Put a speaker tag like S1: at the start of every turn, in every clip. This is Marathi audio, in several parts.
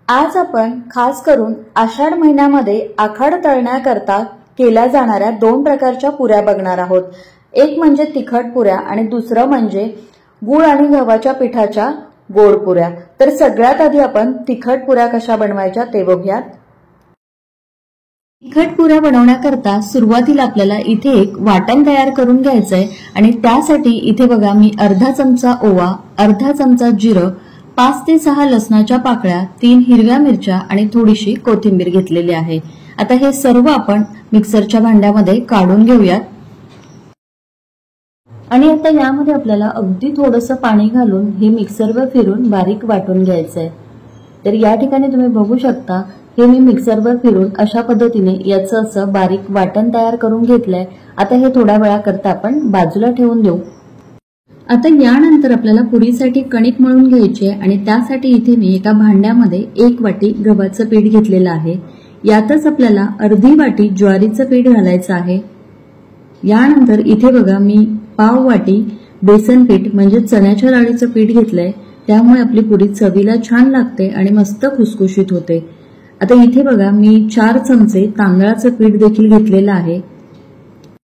S1: आज आपण खास करून आषाढ महिन्यामध्ये आखाड तळण्याकरता केल्या जाणाऱ्या दोन प्रकारच्या पुऱ्या बघणार आहोत। एक म्हणजे तिखट पुऱ्या आणि दुसरं म्हणजे गूळ आणि गव्हाच्या पिठाच्या गोड पुऱ्या। तर सगळ्यात आधी आपण तिखट पुऱ्या कशा बनवायच्या ते बघूयात। तिखट पुऱ्या बनवण्याकरता सुरुवातीला आपल्याला इथे एक वाटण तयार करून घ्यायचंय आणि त्यासाठी इथे बघा मी अर्धा चमचा ओवा, अर्धा चमचा जिरं, 5 ते 6 लसणाच्या पाकळ्या, 3 हिरव्या मिरच्या आणि थोडीशी कोथिंबीर घेतलेली आहे। आता हे सर्व आपण मिक्सरच्या भांड्यामध्ये काढून घेऊयात आणि आता यामध्ये आपल्याला अगदी थोडंसं पाणी घालून हे मिक्सरवर फिरून बारीक वाटून घ्यायचंय। तर या ठिकाणी तुम्ही बघू शकता हे मी मिक्सरवर फिरून अशा पद्धतीने याचं असं बारीक वाटण तयार करून घेतलंय। आता हे थोड्या वेळाकरता आपण बाजूला ठेवून देऊ। आता यानंतर आपल्याला पुरीसाठी कणिक मळून घ्यायची आहे आणि त्यासाठी इथे मी एका भांड्यामध्ये 1 वाटी गव्हाचं पीठ घेतलेलं आहे। यातच आपल्याला अर्धी वाटी ज्वारीचं पीठ घालायचं आहे। यानंतर इथे बघा मी पाव वाटी बेसन पीठ म्हणजे चण्याच्या डाळीचं पीठ घेतलंय, त्यामुळे आपली पुरी चवीला छान लागते आणि मस्त खुसखुशीत होते। आता इथे बघा मी 4 चमचे तांदळाचं पीठ देखील घेतलेलं आहे।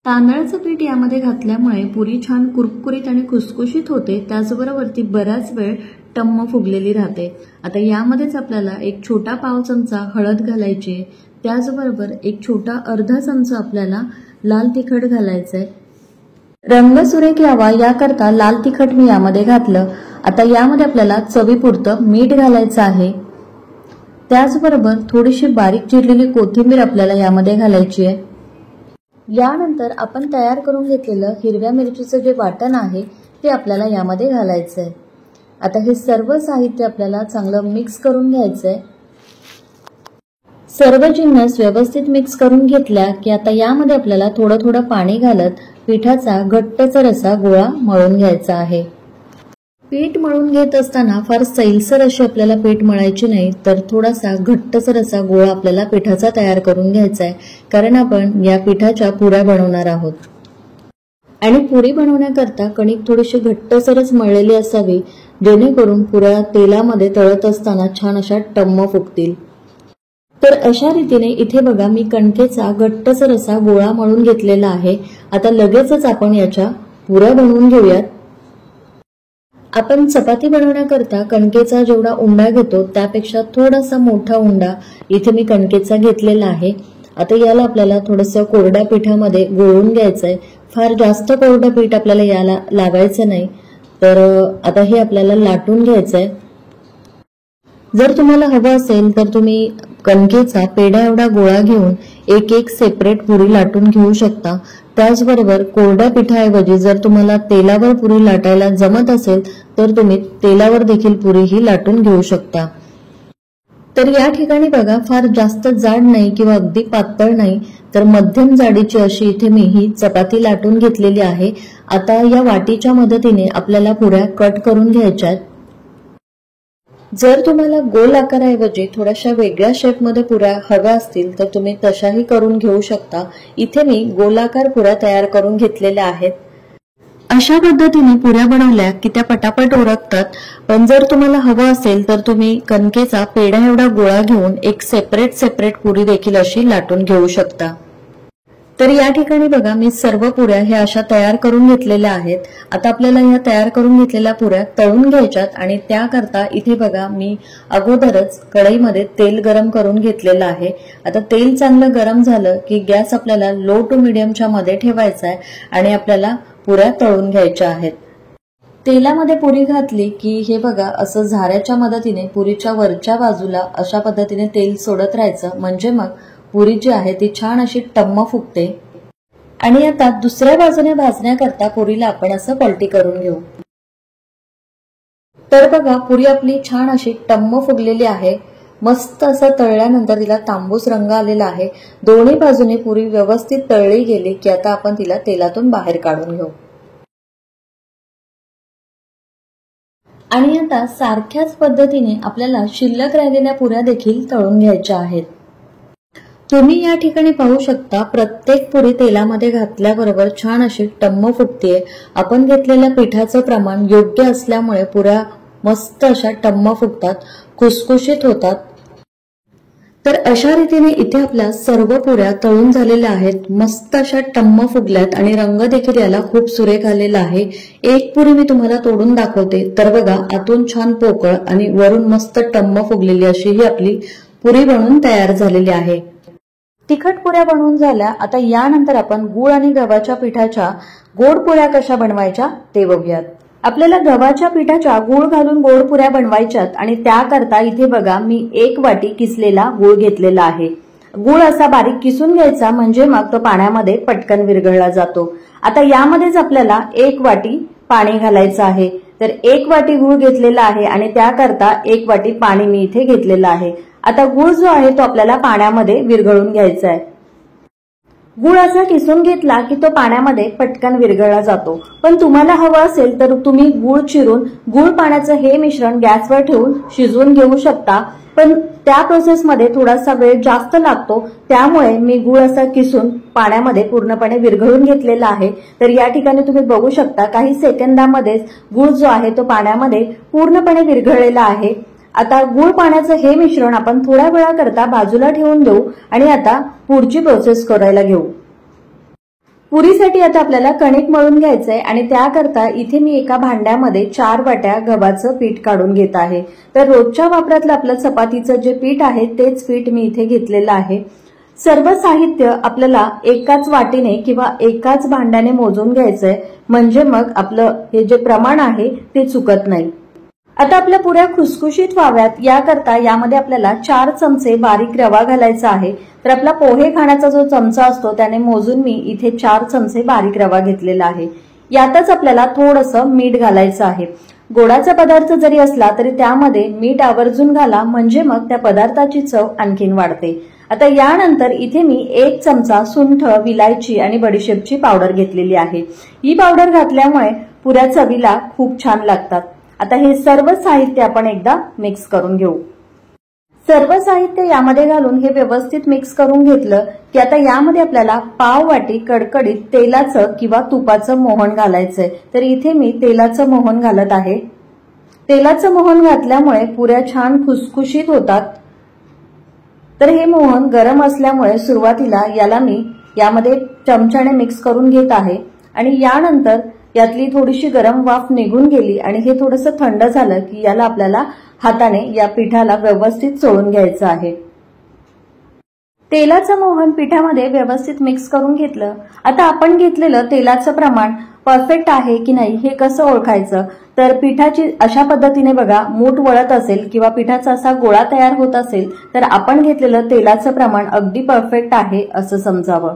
S1: तांदळाचं पीठ यामध्ये घातल्यामुळे पुरी छान कुरकुरीत आणि खुसखुशीत होते, त्याचबरोबर ती बराच वेळ टम्म फुगलेली राहते। आता यामध्येच आपल्याला एक छोटा पाव चमचा हळद घालायची, त्याचबरोबर एक छोटा अर्धा चमचा आपल्याला लाल तिखट घालायचंय। रंग सुरेख यावा याकरता लाल तिखट मी यामध्ये घातलं। आता यामध्ये आपल्याला चवीपुरतं मीठ घालायचं आहे, त्याचबरोबर थोडीशी बारीक चिरलेली कोथिंबीर आपल्याला यामध्ये घालायची आहे। यानंतर आपण तयार करून घेतलेलं हिरव्या मिरचीचं जे वाटण आहे ते आपल्याला यामध्ये घालायचंय। आता हे सर्व साहित्य आपल्याला चांगलं मिक्स करून घ्यायचंय। सर्व जिन्नस व्यवस्थित मिक्स करून घेतल्या की आता यामध्ये आपल्याला थोडं थोडं पाणी घालत पिठाचा घट्टसर असा गोळा मळून घ्यायचा आहे। पीठ मळून घेत असताना फार सैलसर अशी आपल्याला पीठ मळायची नाही, तर थोडासा घट्टसर असा गोळा आपल्याला पिठाचा तयार करून घ्यायचा आहे, कारण आपण या पिठाच्या पुऱ्या बनवणार आहोत। आणि पुरी बनवण्याकरता कणिक थोडीशी घट्टसरच मळलेली असावी, जेणेकरून पुऱ्या तेलामध्ये तळत असताना छान अशा टम्म फुगतील। तर अशा रीतीने इथे बघा मी कणकेचा घट्टसर असा गोळा मळून घेतलेला आहे। आता लगेचच आपण याच्या पुऱ्या बनवून घेऊयात। आपण चपाती बनवण्याकरता कणकेचा जेवढा उंडा घेतो त्यापेक्षा थोडासा मोठा उंडा इथे मी कणकेचा घेतलेला आहे। आता याला आपल्याला थोडंसं कोरड्या पिठामध्ये गोळून घ्यायचंय। फार जास्त कोरडं पीठ आपल्याला याला लावायचं नाही, तर आता हे आपल्याला लाटून घ्यायचंय। जर तुम्हाला हवं असेल तर तुम्ही कणकेचा पेढा एवढा गोळा घेऊन एक एक सेपरेट पुरी लाटून घेऊ शकता। त्याचबरोबर कोरड्या पिठाऐवजी जर तुम्हाला तेलावर पुरी लाटायला जमत असेल तर तुम्ही तेलावर देखील पुरी ही लाटून घेऊ शकता। तर या ठिकाणी बघा फार जास्त जाड नाही किंवा अगदी पातळ नाही, तर मध्यम जाडीची अशी इथे मी ही चपाती लाटून घेतलेली आहे। आता या वाटीच्या मदतीने आपल्याला पुऱ्या कट करून घ्यायच्या आहेत। जर तुम्हाला गोल आकाराऐवजी थोड्याशा वेगळ्या शेपमध्ये पुऱ्या हव्या असतील तर तुम्ही तशाही करून घेऊ शकता। इथे मी गोलाकार पुऱ्या तयार करून घेतलेल्या आहेत। अशा पद्धतीने पुऱ्या बनवल्या की त्या पटापट उरकतात, पण जर तुम्हाला हवं असेल तर तुम्ही कणकेचा पेढा एवढा गोळा घेऊन एक सेपरेट पुरी देखील अशी लाटून घेऊ शकता। तर या ठिकाणी बघा मी सर्व पुऱ्या ह्या अशा तयार करून घेतलेल्या आहेत। आता आपल्याला ह्या तयार करून घेतलेल्या पुऱ्या तळून घ्यायच्यात आणि त्याकरता इथे बघा मी अगोदरच कढईमध्ये तेल गरम करून घेतलेलं आहे। आता तेल चांगलं गरम झालं की गॅस आपल्याला लो टू मीडियमच्या मध्ये ठेवायचा आहे आणि आपल्याला पुऱ्या तळून घ्यायच्या आहेत। तेलामध्ये पुरी घातली की हे बघा असं झाऱ्याच्या मदतीने पुरीच्या वरच्या बाजूला अशा पद्धतीने तेल सोडत राहायचं, म्हणजे मग पुरी जी आहे ती छान अशी टम्म फुगते। आणि आता दुसऱ्या बाजूने भाजण्याकरता पुरीला आपण असं पलटी करून घेऊ। तर बघा पुरी आपली छान अशी टम्म फुगलेली आहे। मस्त असं तळल्यानंतर तिला तांबूस रंग आलेला आहे। दोन्ही बाजूने पुरी व्यवस्थित तळली गेली की आता आपण तिला तेलातून बाहेर काढून घेऊ। आणि आता सारख्याच पद्धतीने आपल्याला शिल्लक राहिलेल्या पुऱ्या देखील तळून घ्यायच्या आहेत। तुम्ही या ठिकाणी पाहू शकता प्रत्येक पुरी तेलामध्ये घातल्याबरोबर छान अशी टम्म फुगते। आपण घेतलेल्या पिठाचं प्रमाण योग्य असल्यामुळे पुऱ्या मस्त अशा टम्म फुगतात, खुसखुशीत होतात। तर अशा रीतीने इथे आपल्या सर्व पुऱ्या तळून झालेल्या आहेत, मस्त अशा टम्म फुगल्यात आणि रंग देखील याला खूप सुरेख आलेला आहे। एक पुरी मी तुम्हाला तोडून दाखवते, तर बघा आतून छान पोकळ आणि वरून मस्त टम्म फुगलेली अशी ही आपली पुरी बनून तयार झालेली आहे। तिखट पुऱ्या बनवून झाल्या। आता यानंतर आपण गूळ आणि गव्हाच्या पिठाच्या गोड पुऱ्या कशा बनवायच्या ते बघूयात। आपल्याला गव्हाच्या पिठाच्या गूळ घालून गोड पुऱ्या बनवायच्यात आणि त्याकरता इथे बघा मी 1 वाटी किसलेला गूळ घेतलेला आहे। गूळ असा बारीक किसून घ्यायचा, म्हणजे मग तो पाण्यामध्ये पटकन विरघळला जातो। आता यामध्येच आपल्याला 1 वाटी पाणी घालायचं आहे। तर 1 वाटी गूळ घेतलेला आहे आणि त्याकरता 1 वाटी पाणी मी इथे घेतलेलं आहे। आता गूळ जो आहे तो आपल्याला पाण्यामध्ये विरघळून घ्यायचा आहे। गूळ असा किसून घेतला की तो पाण्यामध्ये पटकन विरघळला जातो, पण तुम्हाला हवं असेल तर तुम्ही गूळ चिरून गूळ पाण्याचं हे मिश्रण गॅसवर ठेवून शिजवून घेऊ शकता, पण त्या प्रोसेसमध्ये थोडासा वेळ जास्त लागतो, त्यामुळे मी गूळ असा किसून पाण्यामध्ये पूर्णपणे विरघळून घेतलेला आहे। तर या ठिकाणी तुम्ही बघू शकता काही सेकंदामध्येच गूळ जो आहे तो पाण्यामध्ये पूर्णपणे विरघळलेला आहे। आता गूळ पाण्याचं हे मिश्रण आपण थोड्या वेळाकरता बाजूला ठेवून देऊ आणि आता पुढची प्रोसेस करायला घेऊ। पुरीसाठी आता आपल्याला कणिक मळून घ्यायचंय आणि त्याकरता इथे मी एका भांड्यामध्ये 4 वाट्या गव्हाचं पीठ काढून घेत आहे। तर रोजच्या वापरातलं आपलं चपातीचं जे पीठ आहे तेच पीठ मी इथे घेतलेलं आहे। सर्व साहित्य आपल्याला एकाच वाटीने किंवा एकाच भांड्याने मोजून घ्यायचंय, म्हणजे मग आपलं हे जे प्रमाण आहे ते चुकत नाही। आता आपल्या पुऱ्या खुसखुशीत व्हाव्यात याकरता यामध्ये आपल्याला 4 चमचे बारीक रवा घालायचा आहे। तर आपला पोहे खाण्याचा जो चमचा असतो त्याने मोजून मी इथे 4 चमचे बारीक रवा घेतलेला आहे। यातच आपल्याला थोडंसं मीठ घालायचं आहे। गोडाचा पदार्थ जरी असला तरी त्यामध्ये मीठ आवर्जून घाला, म्हणजे मग त्या पदार्थाची चव आणखीन वाढते। आता यानंतर इथे मी 1 चमचा सुंठ, विलायची आणि बडीशेपची पावडर घेतलेली आहे। ही पावडर घातल्यामुळे पुऱ्या चवीला खूप छान लागतात। आता हे सर्व साहित्य आपण एकदा मिक्स करून घेऊ। सर्व साहित्य यामध्ये घालून हे व्यवस्थित मिक्स करून घेतलं की आता यामध्ये आपल्याला पाव वाटी कडकडीत तेलाचं किंवा तुपाचं मोहन घालायचंय। तर इथे मी तेलाचं मोहन घालत आहे। तेलाचं मोहन घातल्यामुळे पुऱ्या छान खुसखुशीत होतात। तर हे मोहन गरम असल्यामुळे सुरुवातीला याला मी यामध्ये चमच्याने मिक्स करून घेत आहे आणि यानंतर यातली थोडीशी गरम वाफ निघून गेली आणि हे थोडंसं थंड झालं की याला आपल्याला हाताने या पिठाला व्यवस्थित चोळून घ्यायचं आहे। तेलाचं मोहन पिठामध्ये व्यवस्थित मिक्स करून घेतलं। आता आपण घेतलेलं तेलाचं प्रमाण परफेक्ट आहे की नाही हे कसं ओळखायचं, तर पिठाची अशा पद्धतीने बघा मूठ वळत असेल किंवा पिठाचा असा गोळा तयार होत असेल तर आपण घेतलेलं तेलाचं प्रमाण अगदी परफेक्ट आहे असं समजावं।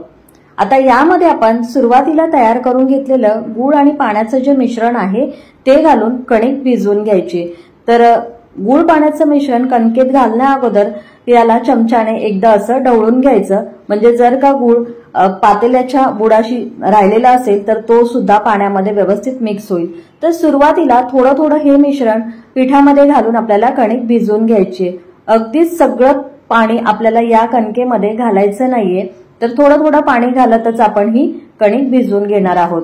S1: आता यामध्ये आपण सुरुवातीला तयार करून घेतलेलं गूळ आणि पाण्याचं जे मिश्रण आहे ते घालून कणिक भिजवून घ्यायची। तर गूळ पाण्याचं मिश्रण कणकेत घालण्या अगोदर याला चमच्याने एकदा असं ढवळून घ्यायचं, म्हणजे जर का गूळ पातेल्याच्या बुडाशी राहिलेला असेल तर तो सुद्धा पाण्यामध्ये व्यवस्थित मिक्स होईल। तर सुरुवातीला थोडं थोडं हे मिश्रण पिठामध्ये घालून आपल्याला कणिक भिजवून घ्यायची। अगदीच सगळं पाणी आपल्याला या कणकेमध्ये घालायचं नाहीये, तर थोडं थोडं पाणी घालतच आपण ही कणिक भिजवून घेणार आहोत।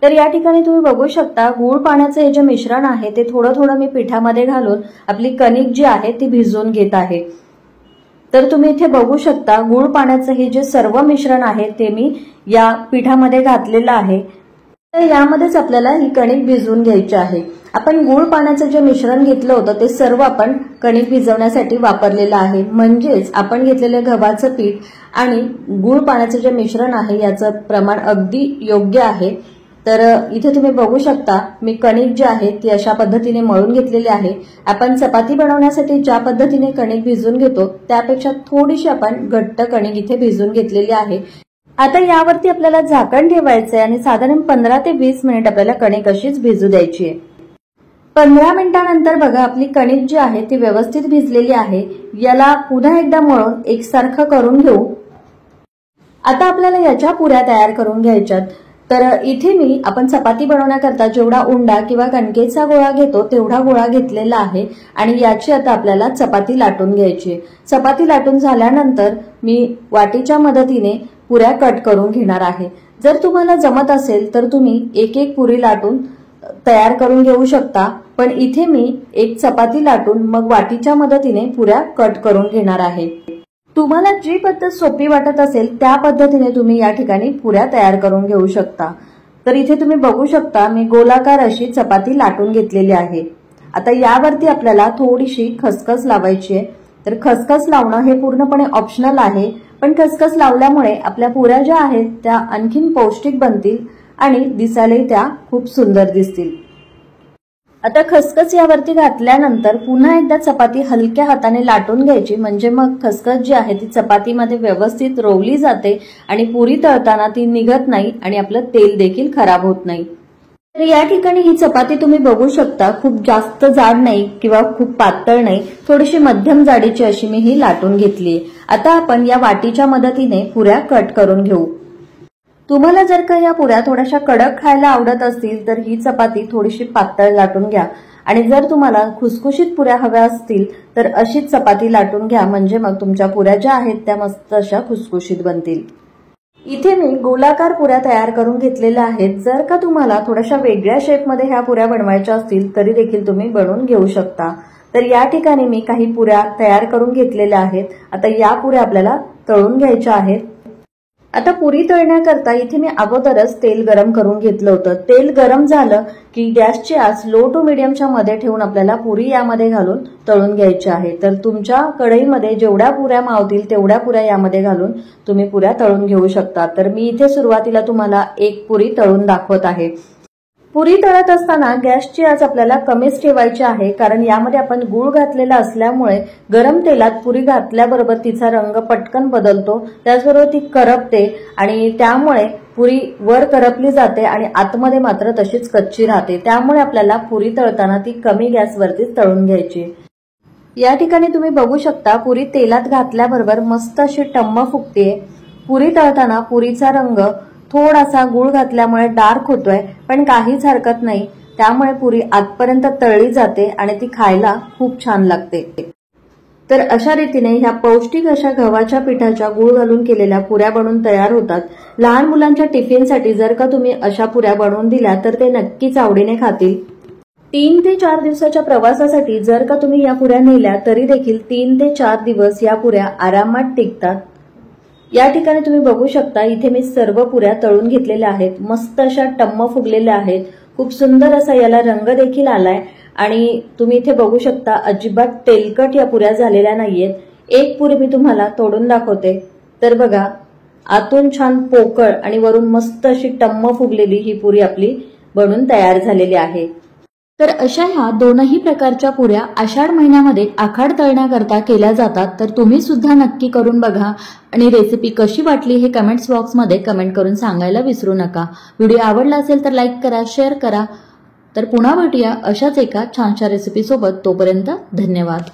S1: तर या ठिकाणी तुम्ही बघू शकता गूळ पाण्याचं हे जे मिश्रण आहे ते थोडं थोडं मी पिठामध्ये घालून आपली कणिक जी आहे ती भिजवून घेत आहे। तर तुम्ही इथे बघू शकता गूळ पाण्याचं हे जे सर्व मिश्रण आहे ते मी या पिठामध्ये घातलेलं आहे। तर यामध्येच आपल्याला ही कणिक भिजवून घ्यायची आहे। आपण गूळ पाण्याचं जे मिश्रण घेतलं होतं ते सर्व आपण कणिक भिजवण्यासाठी वापरलेलं आहे, म्हणजेच आपण घेतलेलं गव्हाचं पीठ आणि गूळ पाण्याचं जे मिश्रण आहे याचं प्रमाण अगदी योग्य आहे। तर इथे तुम्ही बघू शकता मी कणिक जी आहे ती अशा पद्धतीने मळून घेतलेली आहे। आपण चपाती बनवण्यासाठी ज्या पद्धतीने कणिक भिजवून घेतो त्यापेक्षा थोडीशी आपण घट्ट कणिक इथे भिजवून घेतलेली आहे। आता यावरती आपल्याला झाकण ठेवायचंय आणि साधारण 15 ते 20 मिनिट आपल्याला कणिक अशीच भिजू द्यायची आहे। 15 मिनिटांनंतर बघा आपली कणिक जी आहे ती व्यवस्थित भिजलेली आहे। याला पुन्हा एकदा मळून एकसारखं करून घेऊ। आता आपल्याला याच्या पुऱ्या तयार करून घ्यायच्यात। तर इथे मी आपण चपाती बनवण्याकरता जेवढा उंडा किंवा कणकेचा गोळा घेतो तेवढा गोळा घेतलेला आहे आणि याची आता आपल्याला चपाती लाटून घ्यायची। चपाती लाटून झाल्यानंतर मी वाटीच्या मदतीने पुऱ्या कट करून घेणार आहे। जर तुम्हाला जमत असेल तर तुम्ही एक एक पुरी लाटून तयार करून घेऊ शकता, पण इथे मी एक चपाती लाटून मग वाटीच्या मदतीने पुऱ्या कट करून घेणार आहे। तुम्हाला जी पद्धत सोपी वाटत असेल त्या पद्धतीने तुम्ही या ठिकाणी पुऱ्या तयार करून घेऊ शकता। तर इथे तुम्ही बघू शकता मी गोलाकार अशी चपाती लाटून घेतलेली आहे। आता यावरती आपल्याला थोडीशी खसखस लावायची आहे। तर खसखस लावणं हे पूर्णपणे ऑप्शनल आहे, पण खसखस लावल्यामुळे आपल्या पुऱ्या ज्या आहेत त्या आणखीन पौष्टिक बनतील आणि दिसायलाही त्या खूप सुंदर दिसतील। आता खसखस यावरती घातल्यानंतर पुन्हा एकदा चपाती हलक्या हाताने लाटून घ्यायची, म्हणजे मग खसखस जी आहे ती चपातीमध्ये व्यवस्थित रोवली जाते आणि पुरी तळताना ती निघत नाही आणि आपलं तेल देखील खराब होत नाही। तर या ठिकाणी ही चपाती तुम्ही बघू शकता, खूप जास्त जाड नाही किंवा खूप पातळ नाही, थोडीशी मध्यम जाडीची अशी मी ही लाटून घेतली। आता आपण या वाटीच्या मदतीने पुऱ्या कट करून घेऊ। तुम्हाला जर का या पुऱ्या थोड्याशा कडक खायला आवडत असतील तर ही चपाती थोडीशी पातळ लाटून घ्या, आणि जर तुम्हाला खुसखुशीत पुऱ्या हव्या असतील तर अशीच चपाती लाटून घ्या, म्हणजे मग तुमच्या पुऱ्या ज्या आहेत त्या मस्त अशा खुसखुशीत बनतील। इथे मी गोलाकार पुऱ्या तयार करून घेतलेल्या आहेत। जर का तुम्हाला थोड्याशा वेगळ्या शेपमध्ये ह्या पुऱ्या बनवायच्या असतील तरी देखील तुम्ही बनवून घेऊ शकता। तर या ठिकाणी मी काही पुऱ्या तयार करून घेतलेल्या आहेत। आता या पुऱ्या आपल्याला तळून घ्यायच्या आहेत। आता पुरी तळण्याकरता इथे मी अगोदरच तेल गरम करून घेतलं होतं। तेल गरम झालं की गॅसची आच लो टू मीडियमच्या मध्ये ठेवून आपल्याला पुरी यामध्ये घालून तळून घ्यायची आहे। तर तुमच्या कढईमध्ये जेवढ्या पुऱ्या मावतील तेवढ्या पुऱ्या यामध्ये घालून तुम्ही पुऱ्या तळून घेऊ शकता। तर मी इथे सुरुवातीला तुम्हाला एक पुरी तळून दाखवत आहे। पुरी तळत असताना गॅसची आच आपल्याला कमीच ठेवायची आहे, कारण यामध्ये आपण गूळ घातलेला असल्यामुळे गरम तेलात पुरी घातल्याबरोबर तिचा रंग पटकन बदलतो, त्याचबरोबर ती करपते आणि त्यामुळे पुरी वर करपली जाते आणि आतमध्ये मात्र तशीच कच्ची राहते। त्यामुळे आपल्याला पुरी तळताना ती कमी गॅसवरतीच तळून घ्यायची। या ठिकाणी तुम्ही बघू शकता पुरी तेलात घातल्याबरोबर मस्त अशी टम्म फुगते। पुरी तळताना पुरीचा रंग थोडासा गूळ घातल्यामुळे डार्क होतोय, पण काहीच हरकत नाही, त्यामुळे पुरी आतपर्यंत तळली जाते आणि ती खायला खूप छान लागते। तर अशा रीतीने ह्या पौष्टिक अशा गव्हाच्या पिठाच्या गूळ घालून केलेल्या पुऱ्या बनवून तयार होतात। लहान मुलांच्या टिफिनसाठी जर का तुम्ही अशा पुऱ्या बनवून दिल्या तर ते नक्कीच आवडीने खातील। 3 ते 4 दिवसाच्या प्रवासासाठी जर का तुम्ही या पुऱ्या नेल्या तरी देखील 3 ते 4 दिवस या पुऱ्या आरामात टिकतात। या ठिकाणी तुम्ही बघू शकता इथे मी सर्व पुऱ्या तळून घेतलेल्या आहेत। मस्त अशा टम्म फुगलेल्या आहेत, खूप सुंदर असा याला रंग देखील आलाय आणि तुम्ही इथे बघू शकता अजिबात तेलकट या पुऱ्या झालेल्या नाहीयेत। एक पुरी मी तुम्हाला तोडून दाखवते। तर बघा, आतून छान पोकळ आणि वरून मस्त अशी टम्म फुगलेली ही पुरी आपली बनून तयार झालेली आहे। तर अशा ह्या दोनही प्रकारच्या पुऱ्या आषाढ महिन्यामध्ये आखाड तळण्याकरता केल्या जातात। तर तुम्ही सुद्धा नक्की करून बघा आणि रेसिपी कशी वाटली हे कमेंट्स बॉक्समध्ये कमेंट करून सांगायला विसरू नका। व्हिडिओ आवडला असेल तर लाईक करा, शेअर करा। तर पुन्हा भेटूया अशाच एका छानशा रेसिपी सोबत। तोपर्यंत धन्यवाद।